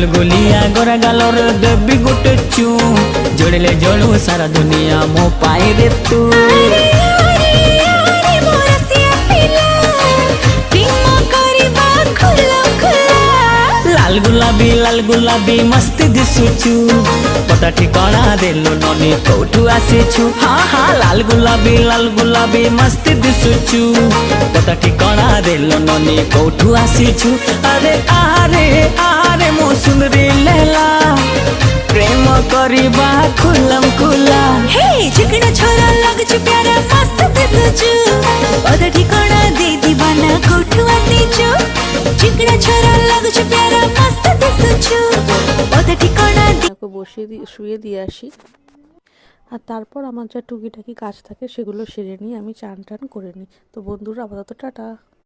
गुलगुलिया गोरा गालोर देवी गुटे चू जोड़ले जोड़ू सारा दुनिया मो पाई रे तू लाल गुलाबी मस्ती दिसुचु पता ठिकाना देलो ननी कोठू आसीछु हाँ हाँ लाल गुलाबी मस्ती दिसुचु पता ठिकाना देलो ननी कोठू आसीछु अरे आरे आरे मो सुंदरी लैला प्रेम करिबा खुलम खुला हे चिकना छोरा लगछु प्यारा मस्त दिसुचु पता ठिकाना दे दीवाना कोठू आसीछु चिकना छोरा लगछु प्यारा मस्त दिसुचु पता ठिकाना ওকে বসিয়ে শুয়ে দিয়ে আসি। আর তারপর আমার যা টুকিটাকি কাজ থাকে সেগুলো সেরে নিয়ে আমি চান টান করে নিই। তো বন্ধুরা আপাতত টাটা।